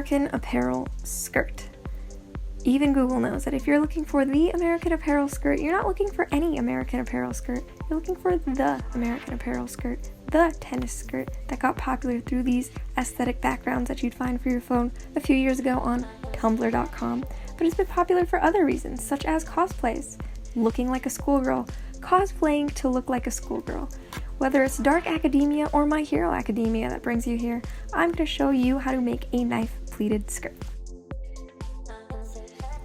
American Apparel skirt. Even Google knows that if you're looking for the American Apparel skirt, you're not looking for any American Apparel skirt. You're looking for the American Apparel skirt, the tennis skirt that got popular through these aesthetic backgrounds that you'd find for your phone a few years ago on tumblr.com. But it's been popular for other reasons, such as cosplays, looking like a schoolgirl, cosplaying to look like a schoolgirl. Whether it's Dark Academia or My Hero Academia that brings you here, I'm going to show you how to make a knife pleated skirt.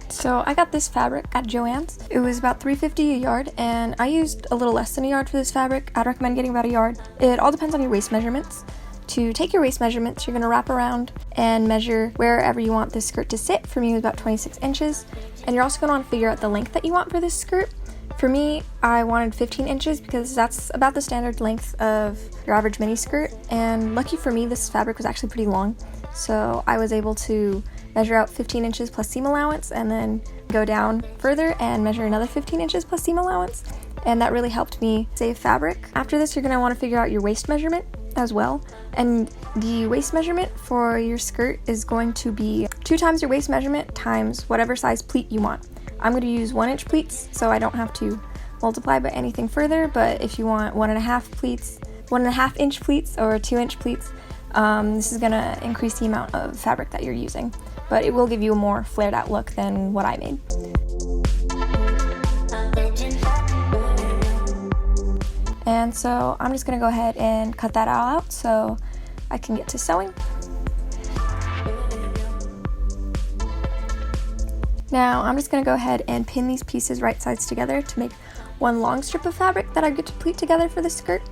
So I got this fabric at Joann's. It was about $3.50 a yard, and I used a little less than a yard for this fabric. I'd recommend getting about a yard. It all depends on your waist measurements. To take your waist measurements, you're going to wrap around and measure wherever you want this skirt to sit. For me, it was about 26 inches. And you're also going to want to figure out the length that you want for this skirt. For me, I wanted 15 inches because that's about the standard length of your average mini skirt. And lucky for me, this fabric was actually pretty long. So I was able to measure out 15 inches plus seam allowance and then go down further and measure another 15 inches plus seam allowance. And that really helped me save fabric. After this, you're going to want to figure out your waist measurement as well. And the waist measurement for your skirt is going to be 2 times your waist measurement times whatever size pleat you want. I'm going to use 1-inch pleats, so I don't have to multiply by anything further, but if you want 1.5-inch pleats or 2-inch pleats, this is going to increase the amount of fabric that you're using, but it will give you a more flared out look than what I made. And so I'm just going to go ahead and cut that all out so I can get to sewing. Now I'm just going to go ahead and pin these pieces right sides together to make one long strip of fabric that I get to pleat together for the skirt.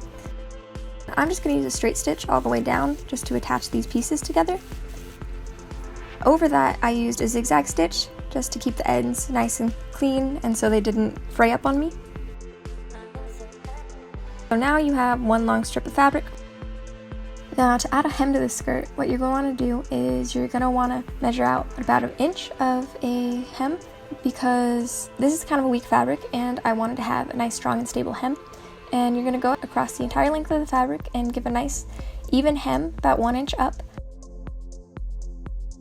I'm just going to use a straight stitch all the way down just to attach these pieces together. Over that, I used a zigzag stitch just to keep the ends nice and clean and so they didn't fray up on me. So now you have one long strip of fabric. Now to add a hem to the skirt, what you're going to want to do is you're going to want to measure out about 1 inch of a hem because this is kind of a weak fabric and I wanted to have a nice strong and stable hem. And you're going to go across the entire length of the fabric and give a nice even hem about 1 inch up.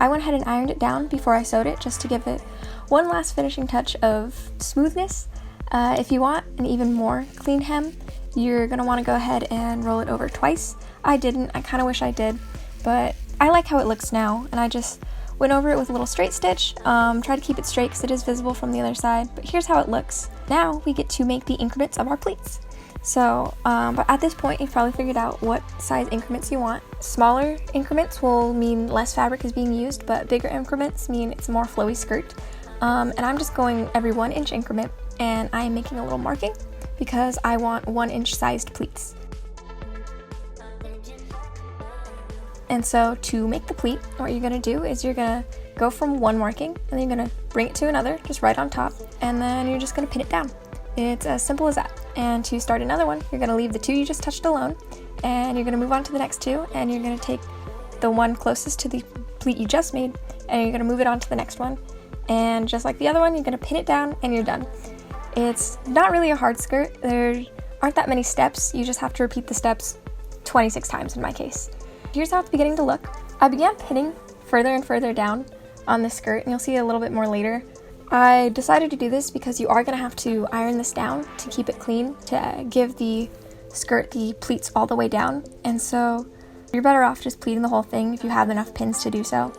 I went ahead and ironed it down before I sewed it just to give it one last finishing touch of smoothness. If you want an even more clean hem, you're going to want to go ahead and roll it over twice. I didn't, I kind of wish I did, but I like how it looks now, and I just went over it with a little straight stitch. Try to keep it straight because it is visible from the other side, but here's how it looks. Now we get to make the increments of our pleats. So, but at this point you've probably figured out what size increments you want. Smaller increments will mean less fabric is being used, but bigger increments mean it's a more flowy skirt. And I'm just going every 1 inch increment, and I'm making a little marking because I want 1 inch sized pleats. And so to make the pleat, what you're going to do is you're going to go from one marking and then you're going to bring it to another, just right on top, and then you're just going to pin it down. It's as simple as that. And to start another one, you're going to leave the 2 you just touched alone, and you're going to move on to the next 2, and you're going to take the one closest to the pleat you just made, and you're going to move it on to the next one. And just like the other one, you're going to pin it down, and you're done. It's not really a hard skirt. There aren't that many steps. You just have to repeat the steps 26 times in my case. Here's how it's beginning to look. I began pinning further and further down on the skirt, and you'll see a little bit more later. I decided to do this because you are going to have to iron this down to keep it clean, to give the skirt the pleats all the way down, and so you're better off just pleating the whole thing if you have enough pins to do so.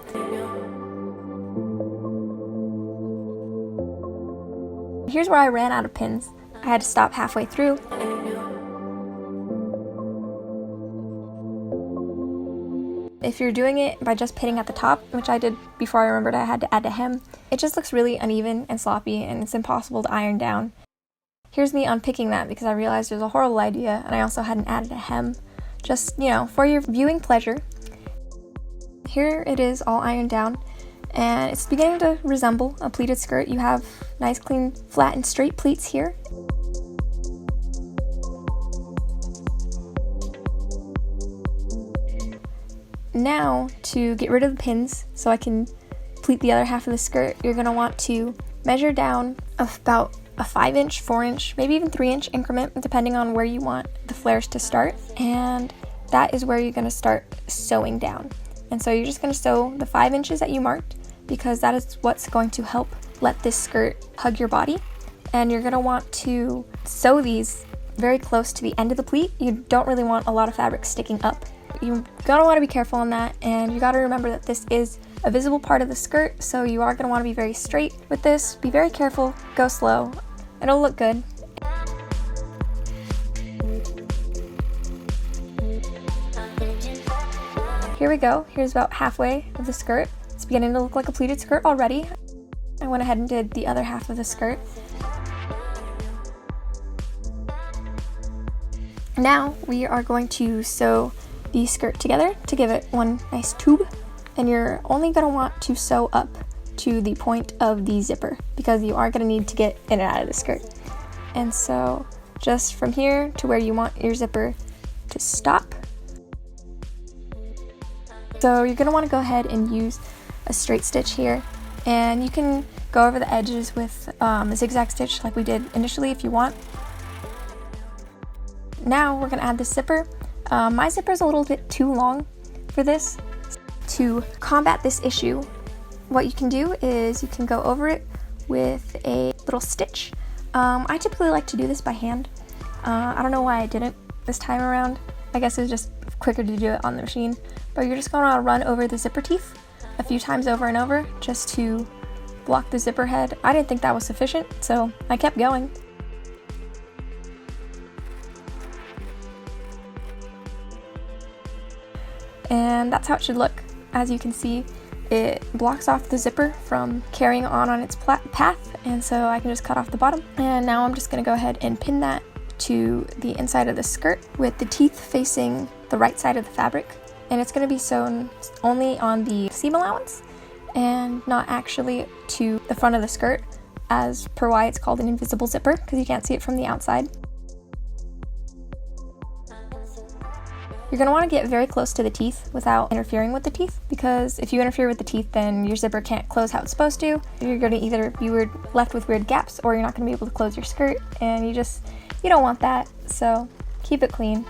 Here's where I ran out of pins. I had to stop halfway through. If you're doing it by just pinning at the top, which I did before I remembered I had to add a hem, it just looks really uneven and sloppy and it's impossible to iron down. Here's me unpicking that because I realized it was a horrible idea and I also hadn't added a hem. Just, for your viewing pleasure. Here it is all ironed down and it's beginning to resemble a pleated skirt. You have nice, clean, flat and straight pleats here. Now, to get rid of the pins so I can pleat the other half of the skirt, you're going to want to measure down about a 5-inch, 4-inch, maybe even 3-inch increment, depending on where you want the flares to start. And that is where you're going to start sewing down. And so you're just going to sew the 5 inches that you marked, because that is what's going to help let this skirt hug your body. And you're going to want to sew these very close to the end of the pleat. You don't really want a lot of fabric sticking up. You're going to want to be careful on that, and you got to remember that this is a visible part of the skirt, so you are going to want to be very straight with this. Be very careful, go slow, it'll look good. Here we go, here's about halfway of the skirt. It's beginning to look like a pleated skirt already. I went ahead and did the other half of the skirt. Now we are going to sew the skirt together to give it one nice tube, and you're only going to want to sew up to the point of the zipper, because you are going to need to get in and out of the skirt. And so just from here to where you want your zipper to stop. So you're going to want to go ahead and use a straight stitch here, and you can go over the edges with a zigzag stitch like we did initially if you want. Now we're going to add the zipper. My zipper is a little bit too long for this. To combat this issue, what you can do is you can go over it with a little stitch. I typically like to do this by hand. I don't know why I didn't this time around. I guess it was just quicker to do it on the machine. But you're just going to run over the zipper teeth a few times over and over just to block the zipper head. I didn't think that was sufficient, so I kept going. And that's how it should look. As you can see, it blocks off the zipper from carrying on its path, and so I can just cut off the bottom. And now I'm just going to go ahead and pin that to the inside of the skirt with the teeth facing the right side of the fabric. And it's going to be sewn only on the seam allowance and not actually to the front of the skirt, as per why it's called an invisible zipper, because you can't see it from the outside. You're going to want to get very close to the teeth without interfering with the teeth, because if you interfere with the teeth, then your zipper can't close how it's supposed to. You're going to either be left with weird gaps, or you're not going to be able to close your skirt, and you don't want that, so keep it clean.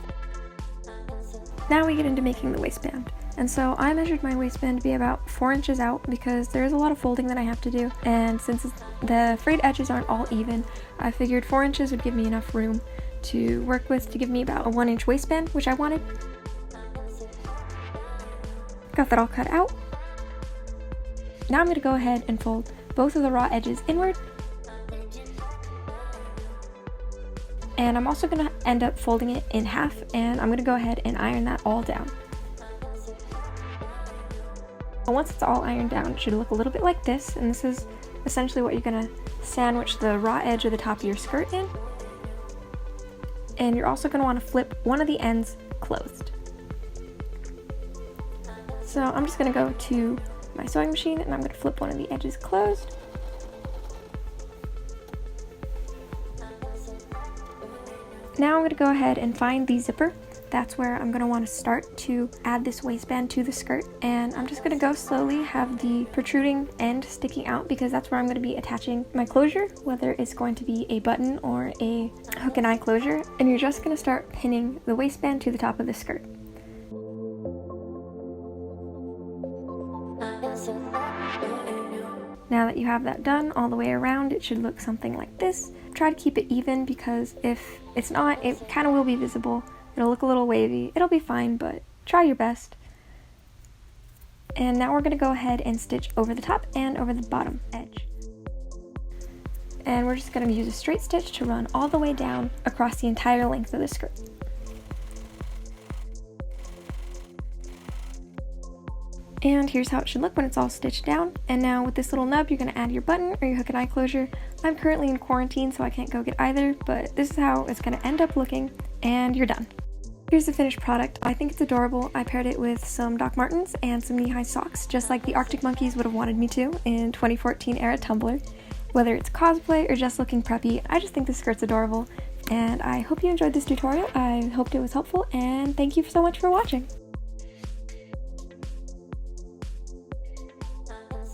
Now we get into making the waistband. And so I measured my waistband to be about 4 inches out, because there is a lot of folding that I have to do, and since the frayed edges aren't all even, I figured 4 inches would give me enough room to work with to give me about a 1-inch waistband, which I wanted. Got that all cut out. Now I'm going to go ahead and fold both of the raw edges inward. And I'm also going to end up folding it in half, and I'm going to go ahead and iron that all down. And once it's all ironed down, it should look a little bit like this, and this is essentially what you're going to sandwich the raw edge of the top of your skirt in. And you're also going to want to flip one of the ends closed. So I'm just going to go to my sewing machine, and I'm going to flip one of the edges closed. Now I'm going to go ahead and find the zipper. That's where I'm going to want to start to add this waistband to the skirt, and I'm just going to go slowly, have the protruding end sticking out, because that's where I'm going to be attaching my closure, whether it's going to be a button or a hook and eye closure. And you're just going to start pinning the waistband to the top of the skirt. Now that you have that done all the way around, it should look something like this. Try to keep it even, because if it's not, it kind of will be visible. It'll look a little wavy. It'll be fine, but try your best. And now we're going to go ahead and stitch over the top and over the bottom edge. And we're just going to use a straight stitch to run all the way down across the entire length of the skirt. And here's how it should look when it's all stitched down. And now with this little nub, you're going to add your button or your hook and eye closure. I'm currently in quarantine, so I can't go get either, but this is how it's going to end up looking, and you're done. Here's the finished product. I think it's adorable. I paired it with some Doc Martens and some knee-high socks, just like the Arctic Monkeys would have wanted me to in 2014 era Tumblr. Whether it's cosplay or just looking preppy, I just think this skirt's adorable. And I hope you enjoyed this tutorial. I hoped it was helpful, and thank you so much for watching.